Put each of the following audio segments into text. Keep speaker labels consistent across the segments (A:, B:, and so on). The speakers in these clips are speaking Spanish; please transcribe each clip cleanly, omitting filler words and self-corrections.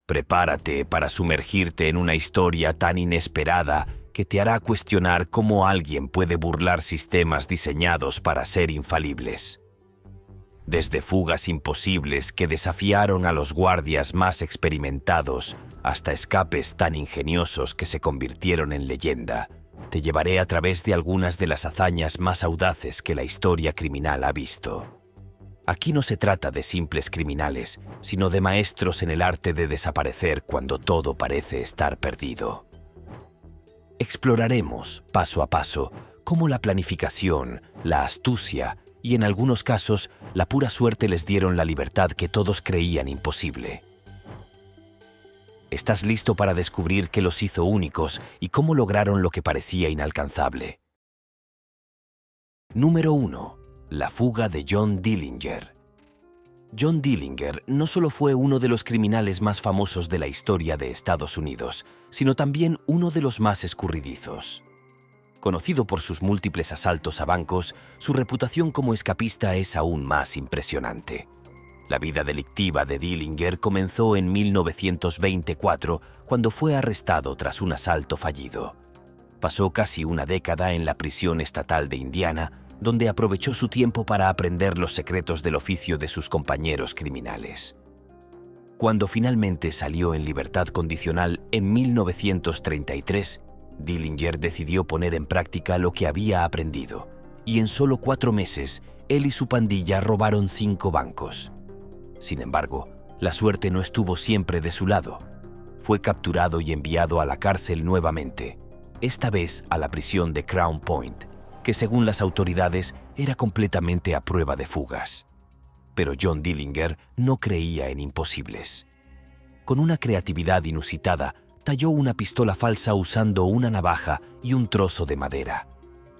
A: Prepárate para sumergirte en una historia tan inesperada que te hará cuestionar cómo alguien puede burlar sistemas diseñados para ser infalibles. Desde fugas imposibles que desafiaron a los guardias más experimentados hasta escapes tan ingeniosos que se convirtieron en leyenda, te llevaré a través de algunas de las hazañas más audaces que la historia criminal ha visto. Aquí no se trata de simples criminales, sino de maestros en el arte de desaparecer cuando todo parece estar perdido. Exploraremos, paso a paso, cómo la planificación, la astucia y, en algunos casos, la pura suerte les dieron la libertad que todos creían imposible. ¿Estás listo para descubrir qué los hizo únicos y cómo lograron lo que parecía inalcanzable? Número 1. La fuga de John Dillinger. John Dillinger no solo fue uno de los criminales más famosos de la historia de Estados Unidos, sino también uno de los más escurridizos. Conocido por sus múltiples asaltos a bancos, su reputación como escapista es aún más impresionante. La vida delictiva de Dillinger comenzó en 1924, cuando fue arrestado tras un asalto fallido. Pasó casi una década en la prisión estatal de Indiana, donde aprovechó su tiempo para aprender los secretos del oficio de sus compañeros criminales. Cuando finalmente salió en libertad condicional en 1933, Dillinger decidió poner en práctica lo que había aprendido, y en solo 4 meses, él y su pandilla robaron 5 bancos. Sin embargo, la suerte no estuvo siempre de su lado. Fue capturado y enviado a la cárcel nuevamente, esta vez a la prisión de Crown Point, que según las autoridades era completamente a prueba de fugas. Pero John Dillinger no creía en imposibles. Con una creatividad inusitada, talló una pistola falsa usando una navaja y un trozo de madera.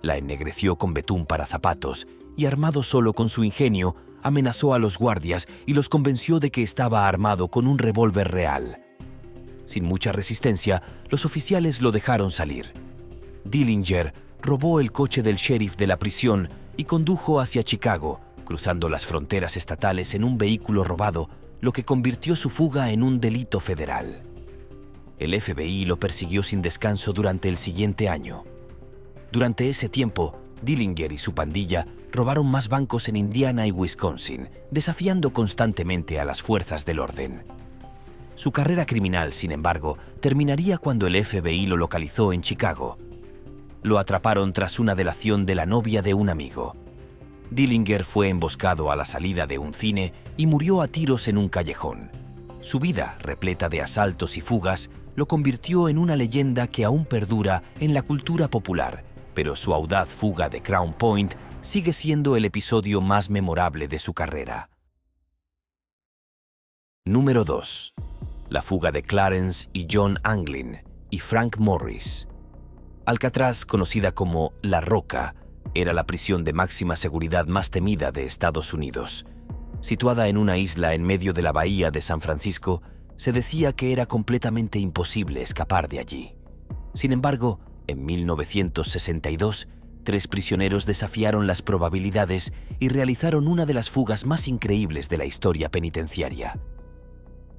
A: La ennegreció con betún para zapatos y, armado solo con su ingenio, amenazó a los guardias y los convenció de que estaba armado con un revólver real. Sin mucha resistencia, los oficiales lo dejaron salir. Dillinger robó el coche del sheriff de la prisión y condujo hacia Chicago, cruzando las fronteras estatales en un vehículo robado, lo que convirtió su fuga en un delito federal. El FBI lo persiguió sin descanso durante el siguiente año. Durante ese tiempo, Dillinger y su pandilla robaron más bancos en Indiana y Wisconsin, desafiando constantemente a las fuerzas del orden. Su carrera criminal, sin embargo, terminaría cuando el FBI lo localizó en Chicago. Lo atraparon tras una delación de la novia de un amigo. Dillinger fue emboscado a la salida de un cine y murió a tiros en un callejón. Su vida, repleta de asaltos y fugas, lo convirtió en una leyenda que aún perdura en la cultura popular, pero su audaz fuga de Crown Point sigue siendo el episodio más memorable de su carrera. Número 2. La fuga de Clarence y John Anglin y Frank Morris. Alcatraz, conocida como La Roca, era la prisión de máxima seguridad más temida de Estados Unidos. Situada en una isla en medio de la bahía de San Francisco, se decía que era completamente imposible escapar de allí. Sin embargo, en 1962, 3 prisioneros desafiaron las probabilidades y realizaron una de las fugas más increíbles de la historia penitenciaria.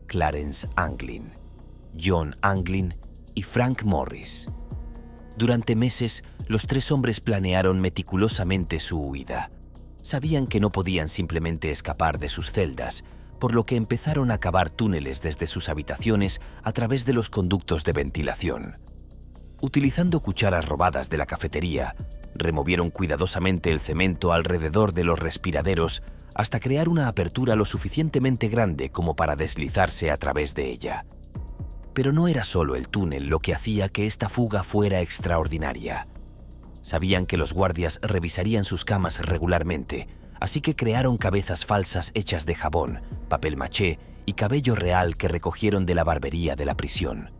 A: Clarence Anglin, John Anglin y Frank Morris. Durante meses, los 3 hombres planearon meticulosamente su huida. Sabían que no podían simplemente escapar de sus celdas, por lo que empezaron a cavar túneles desde sus habitaciones a través de los conductos de ventilación. Utilizando cucharas robadas de la cafetería, removieron cuidadosamente el cemento alrededor de los respiraderos hasta crear una apertura lo suficientemente grande como para deslizarse a través de ella. Pero no era solo el túnel lo que hacía que esta fuga fuera extraordinaria. Sabían que los guardias revisarían sus camas regularmente, así que crearon cabezas falsas hechas de jabón, papel maché y cabello real que recogieron de la barbería de la prisión.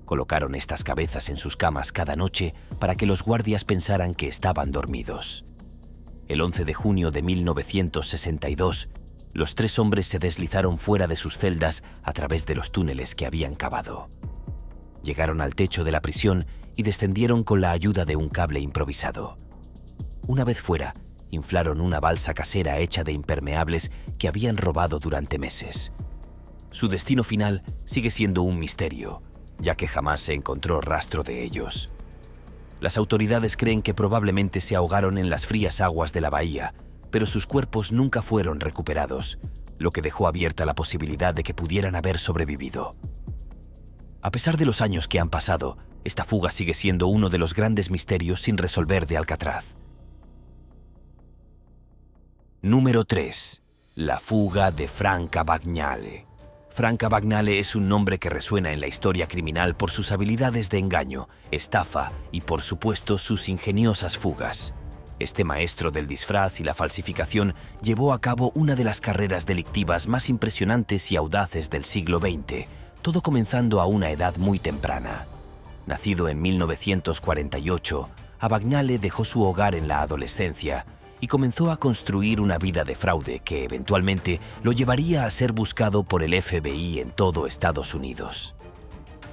A: Colocaron estas cabezas en sus camas cada noche para que los guardias pensaran que estaban dormidos. El 11 de junio de 1962, los 3 hombres se deslizaron fuera de sus celdas a través de los túneles que habían cavado. Llegaron al techo de la prisión y descendieron con la ayuda de un cable improvisado. Una vez fuera, inflaron una balsa casera hecha de impermeables que habían robado durante meses. Su destino final sigue siendo un misterio, ya que jamás se encontró rastro de ellos. Las autoridades creen que probablemente se ahogaron en las frías aguas de la bahía, pero sus cuerpos nunca fueron recuperados, lo que dejó abierta la posibilidad de que pudieran haber sobrevivido. A pesar de los años que han pasado, esta fuga sigue siendo uno de los grandes misterios sin resolver de Alcatraz. Número 3. La fuga de Frank Abagnale. Frank Abagnale es un nombre que resuena en la historia criminal por sus habilidades de engaño, estafa y, por supuesto, sus ingeniosas fugas. Este maestro del disfraz y la falsificación llevó a cabo una de las carreras delictivas más impresionantes y audaces del siglo XX, todo comenzando a una edad muy temprana. Nacido en 1948, Abagnale dejó su hogar en la adolescencia y comenzó a construir una vida de fraude que eventualmente lo llevaría a ser buscado por el FBI en todo Estados Unidos.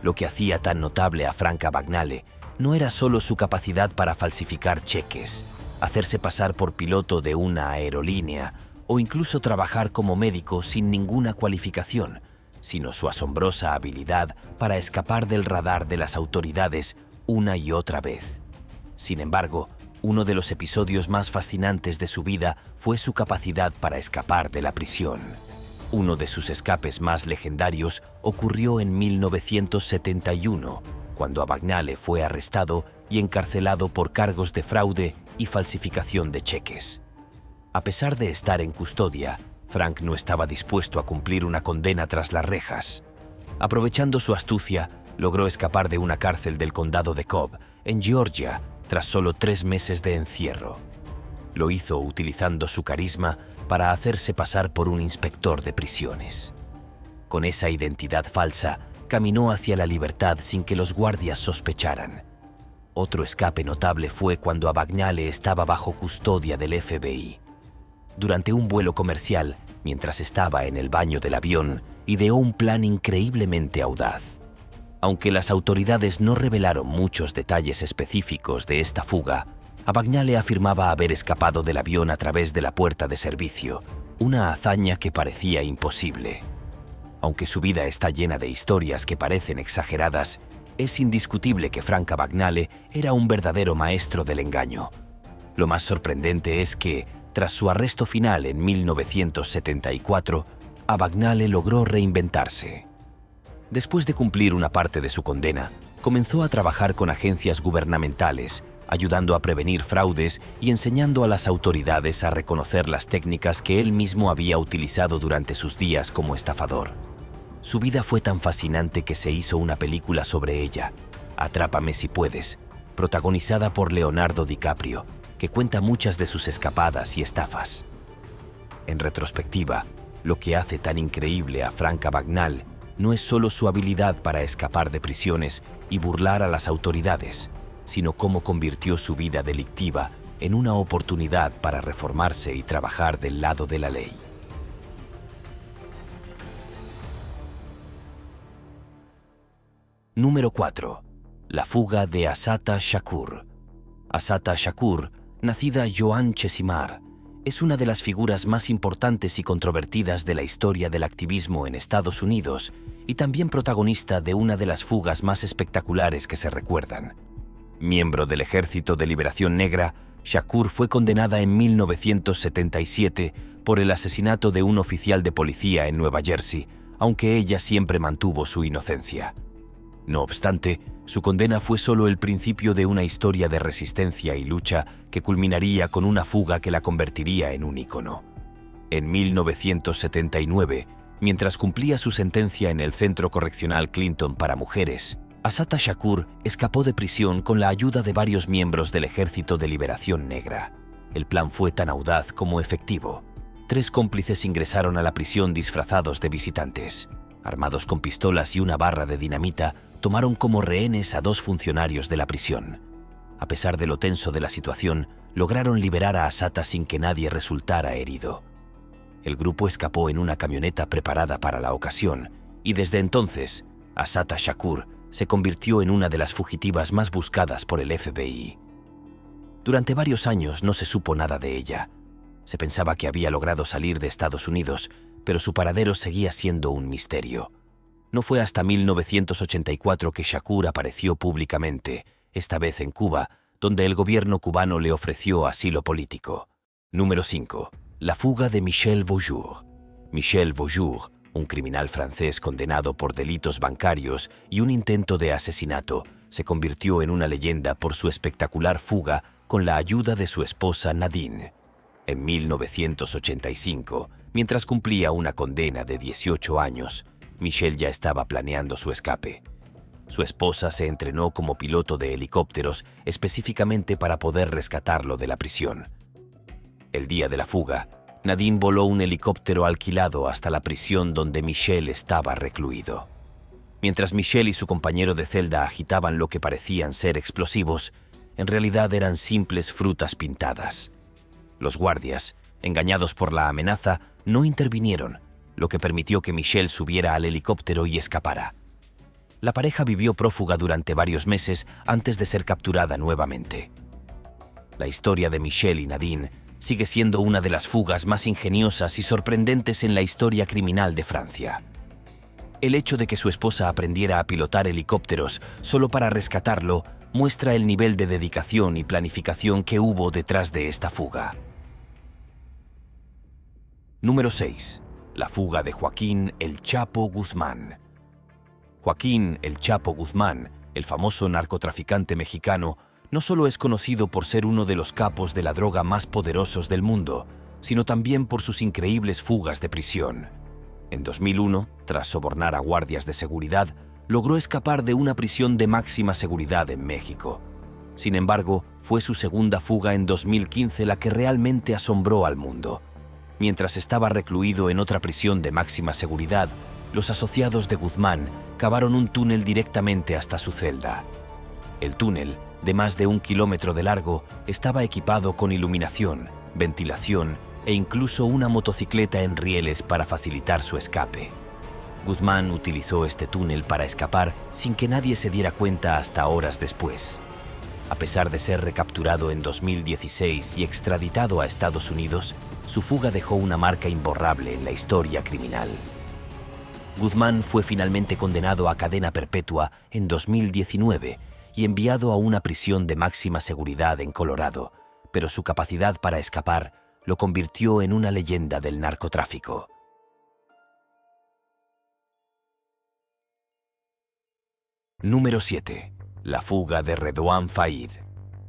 A: Lo que hacía tan notable a Frank Abagnale no era solo su capacidad para falsificar cheques, hacerse pasar por piloto de una aerolínea o incluso trabajar como médico sin ninguna cualificación, sino su asombrosa habilidad para escapar del radar de las autoridades una y otra vez. Sin embargo, uno de los episodios más fascinantes de su vida fue su capacidad para escapar de la prisión. Uno de sus escapes más legendarios ocurrió en 1971, cuando Abagnale fue arrestado y encarcelado por cargos de fraude y falsificación de cheques. A pesar de estar en custodia, Frank no estaba dispuesto a cumplir una condena tras las rejas. Aprovechando su astucia, logró escapar de una cárcel del condado de Cobb, en Georgia, tras solo 3 meses de encierro. Lo hizo utilizando su carisma para hacerse pasar por un inspector de prisiones. Con esa identidad falsa, caminó hacia la libertad sin que los guardias sospecharan. Otro escape notable fue cuando Abagnale estaba bajo custodia del FBI. Durante un vuelo comercial, mientras estaba en el baño del avión, ideó un plan increíblemente audaz. Aunque las autoridades no revelaron muchos detalles específicos de esta fuga, Abagnale afirmaba haber escapado del avión a través de la puerta de servicio, una hazaña que parecía imposible. Aunque su vida está llena de historias que parecen exageradas, es indiscutible que Frank Abagnale era un verdadero maestro del engaño. Lo más sorprendente es que, tras su arresto final en 1974, Abagnale logró reinventarse. Después de cumplir una parte de su condena, comenzó a trabajar con agencias gubernamentales, ayudando a prevenir fraudes y enseñando a las autoridades a reconocer las técnicas que él mismo había utilizado durante sus días como estafador. Su vida fue tan fascinante que se hizo una película sobre ella, Atrápame si puedes, protagonizada por Leonardo DiCaprio, que cuenta muchas de sus escapadas y estafas. En retrospectiva, lo que hace tan increíble a Frank Abagnale no es solo su habilidad para escapar de prisiones y burlar a las autoridades, sino cómo convirtió su vida delictiva en una oportunidad para reformarse y trabajar del lado de la ley. Número 4. La fuga de Assata Shakur. Assata Shakur, nacida Joan Chesimard, es una de las figuras más importantes y controvertidas de la historia del activismo en Estados Unidos y también protagonista de una de las fugas más espectaculares que se recuerdan. Miembro del Ejército de Liberación Negra, Shakur fue condenada en 1977 por el asesinato de un oficial de policía en Nueva Jersey, aunque ella siempre mantuvo su inocencia. No obstante, su condena fue solo el principio de una historia de resistencia y lucha que culminaría con una fuga que la convertiría en un ícono. En 1979, mientras cumplía su sentencia en el Centro Correccional Clinton para mujeres, Assata Shakur escapó de prisión con la ayuda de varios miembros del Ejército de Liberación Negra. El plan fue tan audaz como efectivo. 3 cómplices ingresaron a la prisión disfrazados de visitantes. Armados con pistolas y una barra de dinamita, tomaron como rehenes a 2 funcionarios de la prisión. A pesar de lo tenso de la situación, lograron liberar a Assata sin que nadie resultara herido. El grupo escapó en una camioneta preparada para la ocasión, y desde entonces, Assata Shakur se convirtió en una de las fugitivas más buscadas por el FBI. Durante varios años no se supo nada de ella. Se pensaba que había logrado salir de Estados Unidos, pero su paradero seguía siendo un misterio. No fue hasta 1984 que Shakur apareció públicamente, esta vez en Cuba, donde el gobierno cubano le ofreció asilo político. Número 5. La fuga de Michel Vaujour. Michel Vaujour, un criminal francés condenado por delitos bancarios y un intento de asesinato, se convirtió en una leyenda por su espectacular fuga con la ayuda de su esposa Nadine. En 1985, mientras cumplía una condena de 18 años, Michel ya estaba planeando su escape. Su esposa se entrenó como piloto de helicópteros específicamente para poder rescatarlo de la prisión. El día de la fuga, Nadine voló un helicóptero alquilado hasta la prisión donde Michel estaba recluido. Mientras Michel y su compañero de celda agitaban lo que parecían ser explosivos, en realidad eran simples frutas pintadas. Los guardias, engañados por la amenaza, no intervinieron, lo que permitió que Michel subiera al helicóptero y escapara. La pareja vivió prófuga durante varios meses antes de ser capturada nuevamente. La historia de Michel y Nadine sigue siendo una de las fugas más ingeniosas y sorprendentes en la historia criminal de Francia. El hecho de que su esposa aprendiera a pilotar helicópteros solo para rescatarlo muestra el nivel de dedicación y planificación que hubo detrás de esta fuga. Número 6. La fuga de Joaquín El Chapo Guzmán. Joaquín El Chapo Guzmán, el famoso narcotraficante mexicano, no solo es conocido por ser uno de los capos de la droga más poderosos del mundo, sino también por sus increíbles fugas de prisión. En 2001, tras sobornar a guardias de seguridad, logró escapar de una prisión de máxima seguridad en México. Sin embargo, fue su segunda fuga en 2015 la que realmente asombró al mundo. Mientras estaba recluido en otra prisión de máxima seguridad, los asociados de Guzmán cavaron un túnel directamente hasta su celda. El túnel, de más de 1 kilómetro de largo, estaba equipado con iluminación, ventilación e incluso una motocicleta en rieles para facilitar su escape. Guzmán utilizó este túnel para escapar sin que nadie se diera cuenta hasta horas después. A pesar de ser recapturado en 2016 y extraditado a Estados Unidos, su fuga dejó una marca imborrable en la historia criminal. Guzmán fue finalmente condenado a cadena perpetua en 2019 y enviado a una prisión de máxima seguridad en Colorado, pero su capacidad para escapar lo convirtió en una leyenda del narcotráfico. Número 7. La fuga de Redouane Faïd.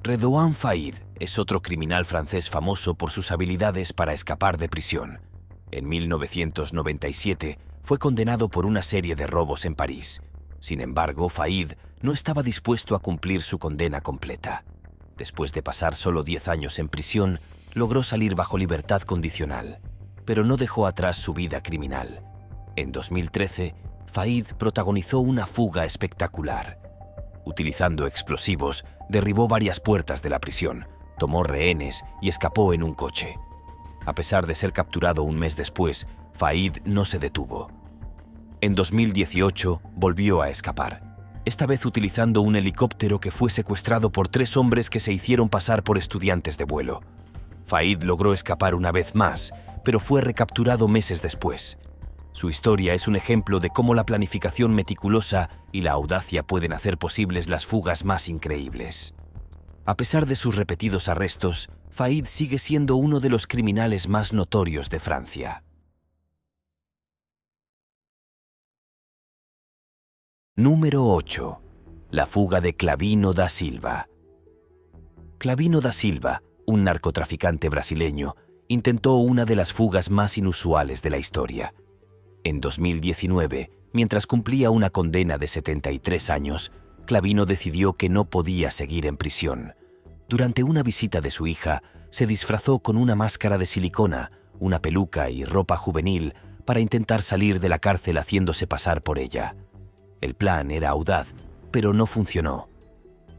A: Redouane Faïd es otro criminal francés famoso por sus habilidades para escapar de prisión. En 1997 fue condenado por una serie de robos en París. Sin embargo, Faïd no estaba dispuesto a cumplir su condena completa. Después de pasar solo 10 años en prisión, logró salir bajo libertad condicional, pero no dejó atrás su vida criminal. En 2013, Faïd protagonizó una fuga espectacular. Utilizando explosivos, derribó varias puertas de la prisión, tomó rehenes y escapó en un coche. A pesar de ser capturado un mes después, Faïd no se detuvo. En 2018 volvió a escapar, esta vez utilizando un helicóptero que fue secuestrado por 3 hombres que se hicieron pasar por estudiantes de vuelo. Faïd logró escapar una vez más, pero fue recapturado meses después. Su historia es un ejemplo de cómo la planificación meticulosa y la audacia pueden hacer posibles las fugas más increíbles. A pesar de sus repetidos arrestos, Faïd sigue siendo uno de los criminales más notorios de Francia. Número 8. La fuga de Clavino da Silva. Clavino da Silva, un narcotraficante brasileño, intentó una de las fugas más inusuales de la historia. En 2019, mientras cumplía una condena de 73 años, Clavino decidió que no podía seguir en prisión. Durante una visita de su hija, se disfrazó con una máscara de silicona, una peluca y ropa juvenil para intentar salir de la cárcel haciéndose pasar por ella. El plan era audaz, pero no funcionó.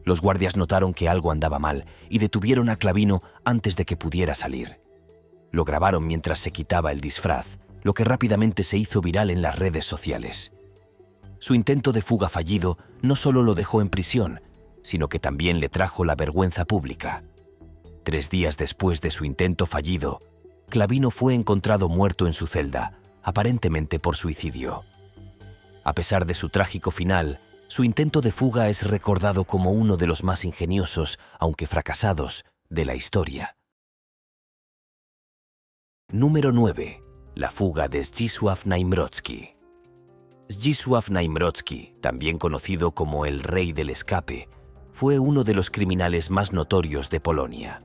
A: Los guardias notaron que algo andaba mal y detuvieron a Clavino antes de que pudiera salir. Lo grabaron mientras se quitaba el disfraz, lo que rápidamente se hizo viral en las redes sociales. Su intento de fuga fallido no solo lo dejó en prisión, sino que también le trajo la vergüenza pública. 3 días después de su intento fallido, Clavino fue encontrado muerto en su celda, aparentemente por suicidio. A pesar de su trágico final, su intento de fuga es recordado como uno de los más ingeniosos, aunque fracasados, de la historia. Número 9. La fuga de Zdzisław Najmrocki. Zdzisław Najmrocki, también conocido como el Rey del Escape, fue uno de los criminales más notorios de Polonia.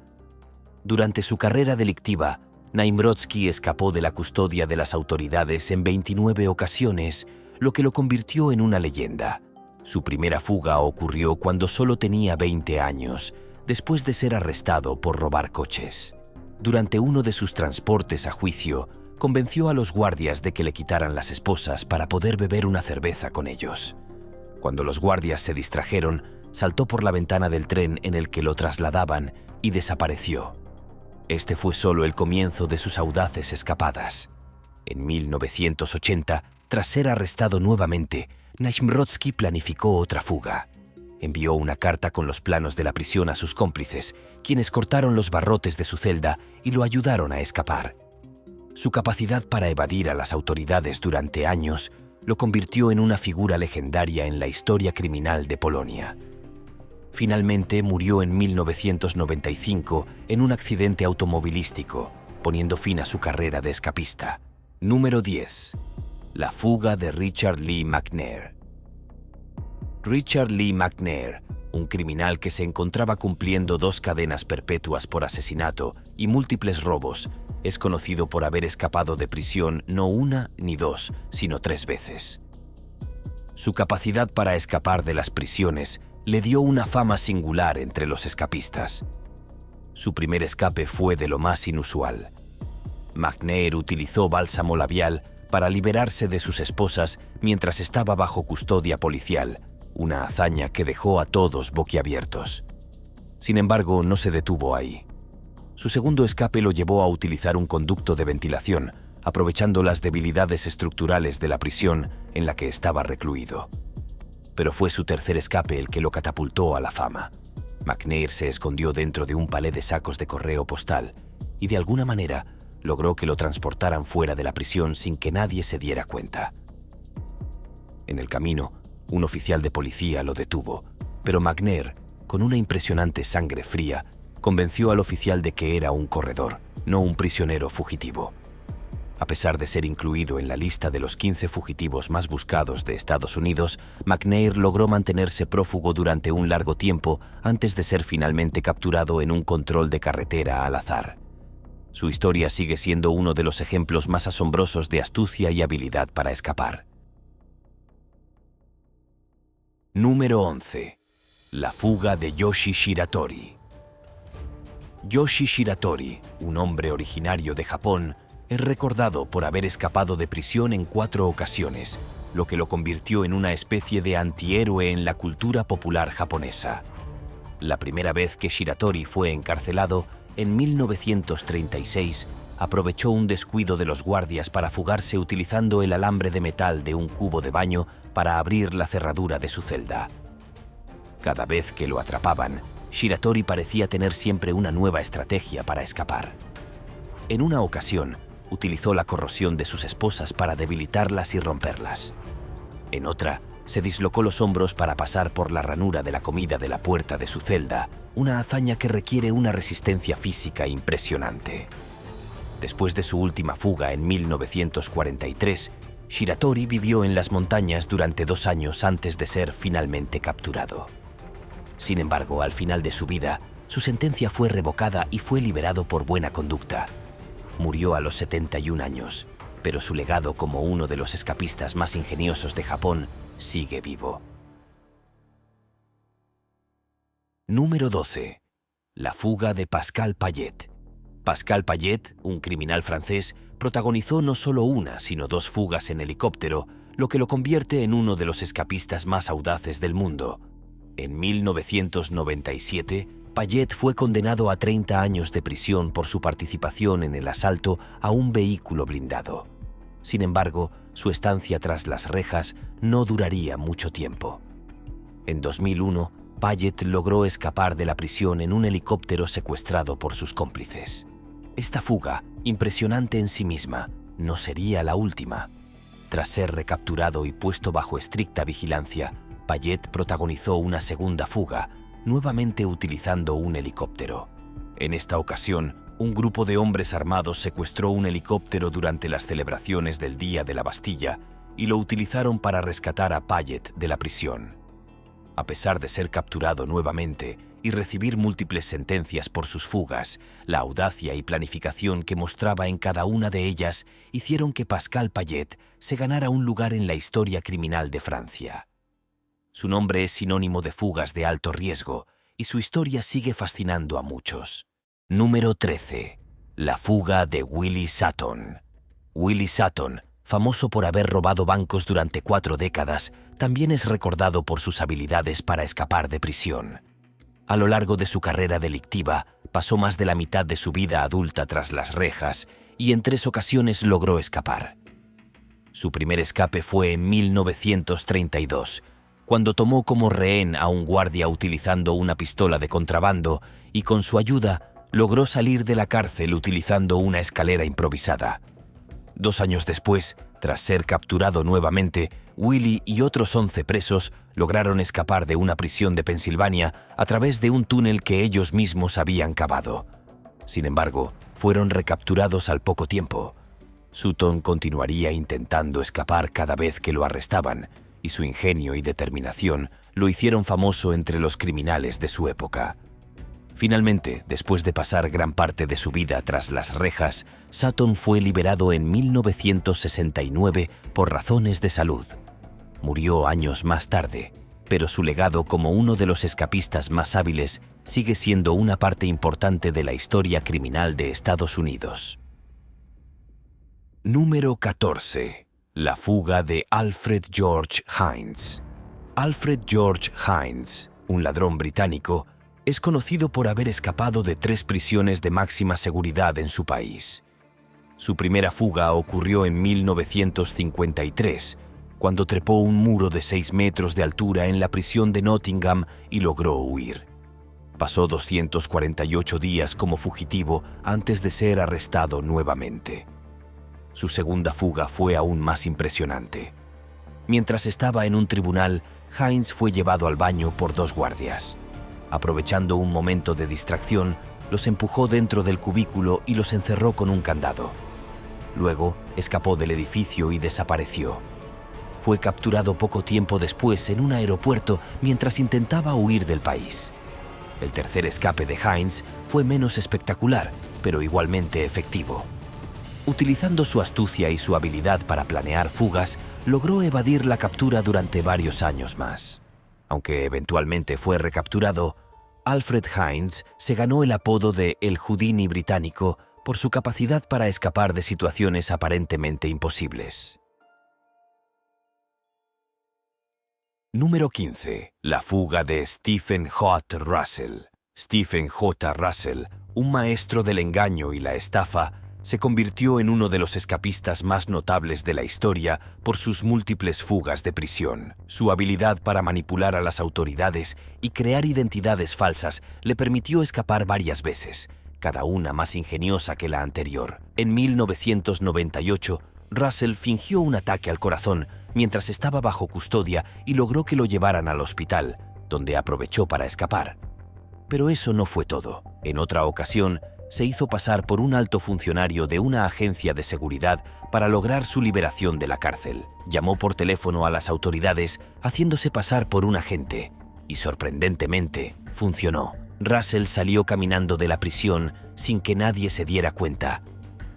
A: Durante su carrera delictiva, Najmrocki escapó de la custodia de las autoridades en 29 ocasiones, lo que lo convirtió en una leyenda. Su primera fuga ocurrió cuando solo tenía 20 años, después de ser arrestado por robar coches. Durante uno de sus transportes a juicio, convenció a los guardias de que le quitaran las esposas para poder beber una cerveza con ellos. Cuando los guardias se distrajeron, saltó por la ventana del tren en el que lo trasladaban y desapareció. Este fue solo el comienzo de sus audaces escapadas. En 1980, tras ser arrestado nuevamente, Najmrocki planificó otra fuga. Envió una carta con los planos de la prisión a sus cómplices, quienes cortaron los barrotes de su celda y lo ayudaron a escapar. Su capacidad para evadir a las autoridades durante años lo convirtió en una figura legendaria en la historia criminal de Polonia. Finalmente murió en 1995 en un accidente automovilístico, poniendo fin a su carrera de escapista. Número 10. La fuga de Richard Lee McNair. Richard Lee McNair, un criminal que se encontraba cumpliendo 2 cadenas perpetuas por asesinato y múltiples robos, es conocido por haber escapado de prisión no 1 ni 2, sino 3 veces. Su capacidad para escapar de las prisiones le dio una fama singular entre los escapistas. Su primer escape fue de lo más inusual. McNair utilizó bálsamo labial para liberarse de sus esposas mientras estaba bajo custodia policial, una hazaña que dejó a todos boquiabiertos. Sin embargo, no se detuvo ahí. Su segundo escape lo llevó a utilizar un conducto de ventilación, aprovechando las debilidades estructurales de la prisión en la que estaba recluido. Pero fue su tercer escape el que lo catapultó a la fama. McNair se escondió dentro de un palé de sacos de correo postal y de alguna manera logró que lo transportaran fuera de la prisión sin que nadie se diera cuenta. En el camino, un oficial de policía lo detuvo, pero McNair, con una impresionante sangre fría, convenció al oficial de que era un corredor, no un prisionero fugitivo. A pesar de ser incluido en la lista de los 15 fugitivos más buscados de Estados Unidos, McNair logró mantenerse prófugo durante un largo tiempo antes de ser finalmente capturado en un control de carretera al azar. Su historia sigue siendo uno de los ejemplos más asombrosos de astucia y habilidad para escapar. Número 11. La fuga de Yoshi Shiratori. Yoshi Shiratori, un hombre originario de Japón, es recordado por haber escapado de prisión en 4 ocasiones, lo que lo convirtió en una especie de antihéroe en la cultura popular japonesa. La primera vez que Shiratori fue encarcelado, en 1936, aprovechó un descuido de los guardias para fugarse utilizando el alambre de metal de un cubo de baño para abrir la cerradura de su celda. Cada vez que lo atrapaban, Shiratori parecía tener siempre una nueva estrategia para escapar. En una ocasión, utilizó la corrosión de sus esposas para debilitarlas y romperlas. En otra, se dislocó los hombros para pasar por la ranura de la comida de la puerta de su celda, una hazaña que requiere una resistencia física impresionante. Después de su última fuga en 1943, Shiratori vivió en las montañas durante 2 años antes de ser finalmente capturado. Sin embargo, al final de su vida, su sentencia fue revocada y fue liberado por buena conducta. Murió a los 71 años, pero su legado como uno de los escapistas más ingeniosos de Japón sigue vivo. Número 12. La fuga de Pascal Payet. Pascal Payet, un criminal francés, protagonizó no solo una, sino 2 fugas en helicóptero, lo que lo convierte en uno de los escapistas más audaces del mundo. En 1997, Payet fue condenado a 30 años de prisión por su participación en el asalto a un vehículo blindado. Sin embargo, su estancia tras las rejas no duraría mucho tiempo. En 2001, Payet logró escapar de la prisión en un helicóptero secuestrado por sus cómplices. Esta fuga, impresionante en sí misma, no sería la última. Tras ser recapturado y puesto bajo estricta vigilancia, Payet protagonizó una segunda fuga, nuevamente utilizando un helicóptero. En esta ocasión, un grupo de hombres armados secuestró un helicóptero durante las celebraciones del Día de la Bastilla y lo utilizaron para rescatar a Payet de la prisión. A pesar de ser capturado nuevamente y recibir múltiples sentencias por sus fugas, la audacia y planificación que mostraba en cada una de ellas hicieron que Pascal Payet se ganara un lugar en la historia criminal de Francia. Su nombre es sinónimo de fugas de alto riesgo y su historia sigue fascinando a muchos. Número 13. La fuga de Willie Sutton. Willie Sutton, famoso por haber robado bancos durante 4 décadas, también es recordado por sus habilidades para escapar de prisión. A lo largo de su carrera delictiva, pasó más de la mitad de su vida adulta tras las rejas y en 3 ocasiones logró escapar. Su primer escape fue en 1932, cuando tomó como rehén a un guardia utilizando una pistola de contrabando y con su ayuda logró salir de la cárcel utilizando una escalera improvisada. 2 años después, tras ser capturado nuevamente, Willie y otros 11 presos lograron escapar de una prisión de Pensilvania a través de un túnel que ellos mismos habían cavado. Sin embargo, fueron recapturados al poco tiempo. Sutton continuaría intentando escapar cada vez que lo arrestaban, y su ingenio y determinación lo hicieron famoso entre los criminales de su época. Finalmente, después de pasar gran parte de su vida tras las rejas, Sutton fue liberado en 1969 por razones de salud. Murió años más tarde, pero su legado como uno de los escapistas más hábiles sigue siendo una parte importante de la historia criminal de Estados Unidos. Número 14. La fuga de Alfred George Hines. Alfred George Hines, un ladrón británico, es conocido por haber escapado de 3 prisiones de máxima seguridad en su país. Su primera fuga ocurrió en 1953, cuando trepó un muro de 6 metros de altura en la prisión de Nottingham y logró huir. Pasó 248 días como fugitivo antes de ser arrestado nuevamente. Su segunda fuga fue aún más impresionante. Mientras estaba en un tribunal, Hines fue llevado al baño por 2 guardias. Aprovechando un momento de distracción, los empujó dentro del cubículo y los encerró con un candado. Luego, escapó del edificio y desapareció. Fue capturado poco tiempo después en un aeropuerto mientras intentaba huir del país. El tercer escape de Hines fue menos espectacular, pero igualmente efectivo. Utilizando su astucia y su habilidad para planear fugas, logró evadir la captura durante varios años más. Aunque eventualmente fue recapturado, Alfred Hines se ganó el apodo de El Houdini británico por su capacidad para escapar de situaciones aparentemente imposibles. Número 15. La fuga de Stephen J. Russell. Stephen J. Russell, un maestro del engaño y la estafa, se convirtió en uno de los escapistas más notables de la historia por sus múltiples fugas de prisión. Su habilidad para manipular a las autoridades y crear identidades falsas le permitió escapar varias veces, cada una más ingeniosa que la anterior. En 1998, Russell fingió un ataque al corazón mientras estaba bajo custodia y logró que lo llevaran al hospital, donde aprovechó para escapar. Pero eso no fue todo. En otra ocasión, se hizo pasar por un alto funcionario de una agencia de seguridad para lograr su liberación de la cárcel. Llamó por teléfono a las autoridades haciéndose pasar por un agente y, sorprendentemente, funcionó. Russell salió caminando de la prisión sin que nadie se diera cuenta.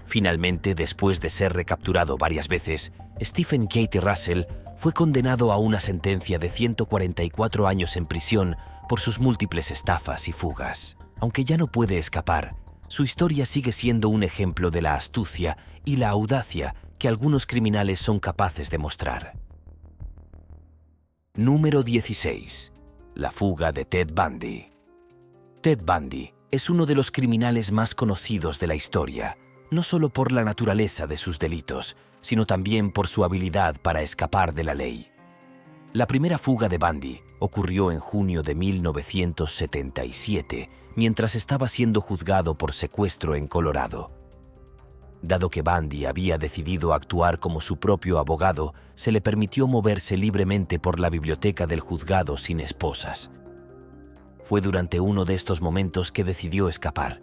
A: Finalmente, después de ser recapturado varias veces, Stephen Katie Russell fue condenado a una sentencia de 144 años en prisión por sus múltiples estafas y fugas. Aunque ya no puede escapar, su historia sigue siendo un ejemplo de la astucia y la audacia que algunos criminales son capaces de mostrar. Número 16. La fuga de Ted Bundy. Ted Bundy es uno de los criminales más conocidos de la historia, no solo por la naturaleza de sus delitos, sino también por su habilidad para escapar de la ley. La primera fuga de Bundy ocurrió en junio de 1977, mientras estaba siendo juzgado por secuestro en Colorado. Dado que Bundy había decidido actuar como su propio abogado, se le permitió moverse libremente por la biblioteca del juzgado sin esposas. Fue durante uno de estos momentos que decidió escapar.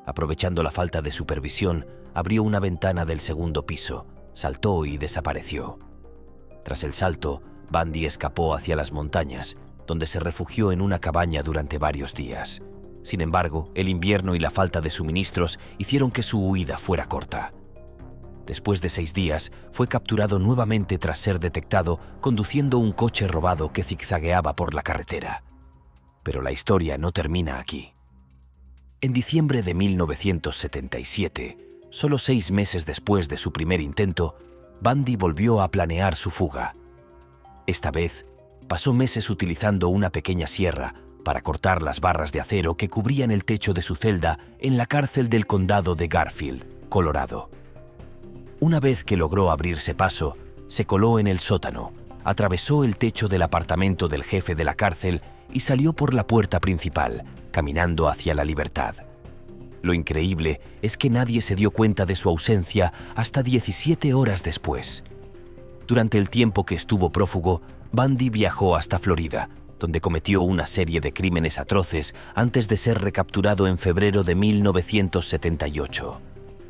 A: Aprovechando la falta de supervisión, abrió una ventana del segundo piso, saltó y desapareció. Tras el salto, Bundy escapó hacia las montañas, donde se refugió en una cabaña durante varios días. Sin embargo, el invierno y la falta de suministros hicieron que su huida fuera corta. Después de 6 días, fue capturado nuevamente tras ser detectado conduciendo un coche robado que zigzagueaba por la carretera. Pero la historia no termina aquí. En diciembre de 1977, solo 6 meses después de su primer intento, Bundy volvió a planear su fuga. Esta vez, pasó meses utilizando una pequeña sierra para cortar las barras de acero que cubrían el techo de su celda en la cárcel del condado de Garfield, Colorado. Una vez que logró abrirse paso, se coló en el sótano, atravesó el techo del apartamento del jefe de la cárcel y salió por la puerta principal, caminando hacia la libertad. Lo increíble es que nadie se dio cuenta de su ausencia hasta 17 horas después. Durante el tiempo que estuvo prófugo, Bundy viajó hasta Florida, donde cometió una serie de crímenes atroces antes de ser recapturado en febrero de 1978.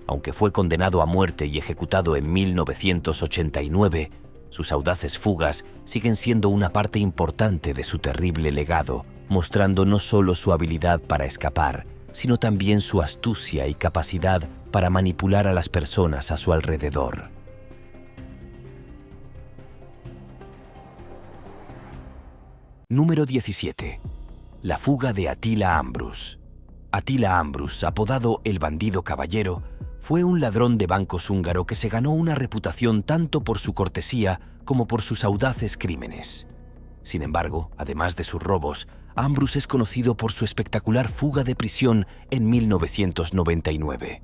A: Aunque fue condenado a muerte y ejecutado en 1989, sus audaces fugas siguen siendo una parte importante de su terrible legado, mostrando no solo su habilidad para escapar, sino también su astucia y capacidad para manipular a las personas a su alrededor. Número 17. La fuga de Attila Ambrus. Attila Ambrus, apodado el Bandido Caballero, fue un ladrón de bancos húngaro que se ganó una reputación tanto por su cortesía como por sus audaces crímenes. Sin embargo, además de sus robos, Ambrus es conocido por su espectacular fuga de prisión en 1999.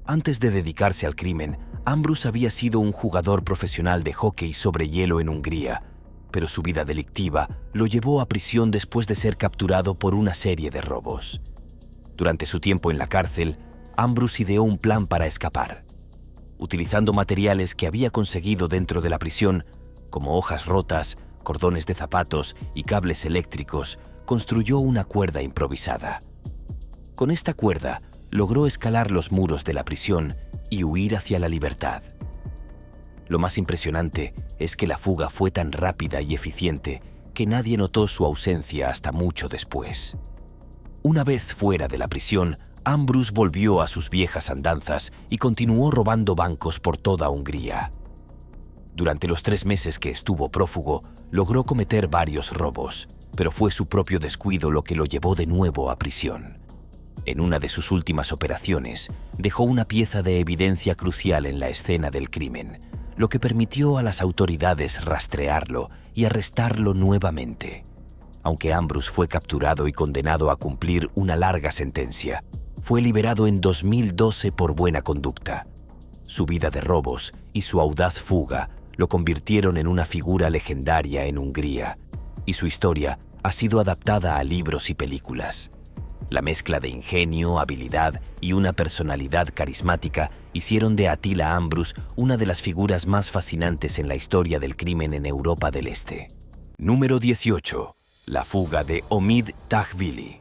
A: Antes de dedicarse al crimen, Ambrus había sido un jugador profesional de hóquey sobre hielo en Hungría, pero su vida delictiva lo llevó a prisión después de ser capturado por una serie de robos. Durante su tiempo en la cárcel, Ambrus ideó un plan para escapar. Utilizando materiales que había conseguido dentro de la prisión, como hojas rotas, cordones de zapatos y cables eléctricos, construyó una cuerda improvisada. Con esta cuerda, logró escalar los muros de la prisión y huir hacia la libertad. Lo más impresionante es que la fuga fue tan rápida y eficiente que nadie notó su ausencia hasta mucho después. Una vez fuera de la prisión, Ambrus volvió a sus viejas andanzas y continuó robando bancos por toda Hungría. Durante los 3 meses que estuvo prófugo, logró cometer varios robos, pero fue su propio descuido lo que lo llevó de nuevo a prisión. En una de sus últimas operaciones, dejó una pieza de evidencia crucial en la escena del crimen, lo que permitió a las autoridades rastrearlo y arrestarlo nuevamente. Aunque Ambrus fue capturado y condenado a cumplir una larga sentencia, fue liberado en 2012 por buena conducta. Su vida de robos y su audaz fuga lo convirtieron en una figura legendaria en Hungría, y su historia ha sido adaptada a libros y películas. La mezcla de ingenio, habilidad y una personalidad carismática hicieron de Attila Ambrus una de las figuras más fascinantes en la historia del crimen en Europa del Este. Número 18. La fuga de Omid Tahvili.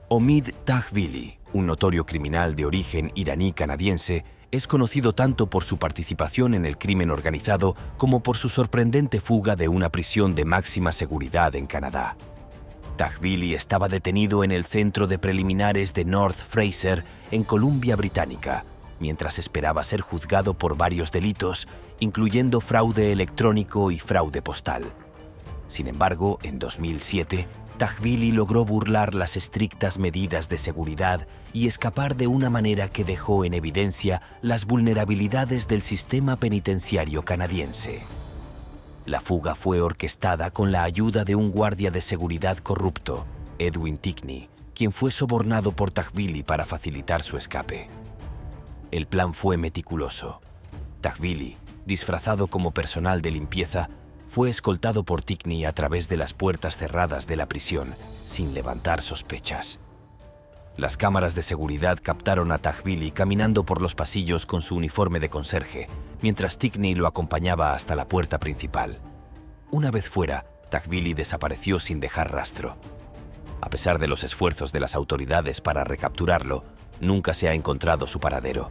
A: Omid Tahvili, un notorio criminal de origen iraní-canadiense, es conocido tanto por su participación en el crimen organizado como por su sorprendente fuga de una prisión de máxima seguridad en Canadá. Tahvili estaba detenido en el centro de preliminares de North Fraser, en Columbia Británica, mientras esperaba ser juzgado por varios delitos, incluyendo fraude electrónico y fraude postal. Sin embargo, en 2007, Tahvili logró burlar las estrictas medidas de seguridad y escapar de una manera que dejó en evidencia las vulnerabilidades del sistema penitenciario canadiense. La fuga fue orquestada con la ayuda de un guardia de seguridad corrupto, Edwin Tickney, quien fue sobornado por Tahvili para facilitar su escape. El plan fue meticuloso. Tahvili, disfrazado como personal de limpieza, fue escoltado por Tickney a través de las puertas cerradas de la prisión, sin levantar sospechas. Las cámaras de seguridad captaron a Taghvili caminando por los pasillos con su uniforme de conserje, mientras Tickney lo acompañaba hasta la puerta principal. Una vez fuera, Taghvili desapareció sin dejar rastro. A pesar de los esfuerzos de las autoridades para recapturarlo, nunca se ha encontrado su paradero.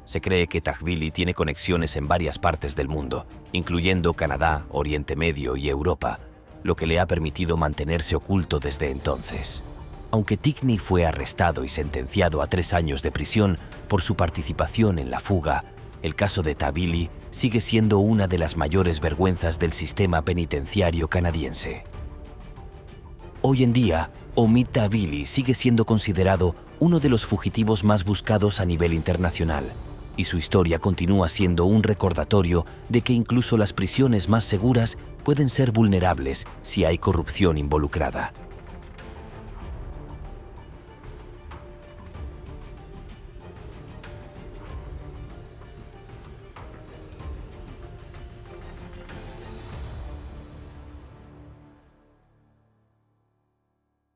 A: Se cree que Taghvili tiene conexiones en varias partes del mundo, incluyendo Canadá, Oriente Medio y Europa, lo que le ha permitido mantenerse oculto desde entonces. Aunque Tickney fue arrestado y sentenciado a 3 años de prisión por su participación en la fuga, el caso de Taghvili sigue siendo una de las mayores vergüenzas del sistema penitenciario canadiense. Hoy en día, Omid Taghvili sigue siendo considerado uno de los fugitivos más buscados a nivel internacional, y su historia continúa siendo un recordatorio de que incluso las prisiones más seguras pueden ser vulnerables si hay corrupción involucrada.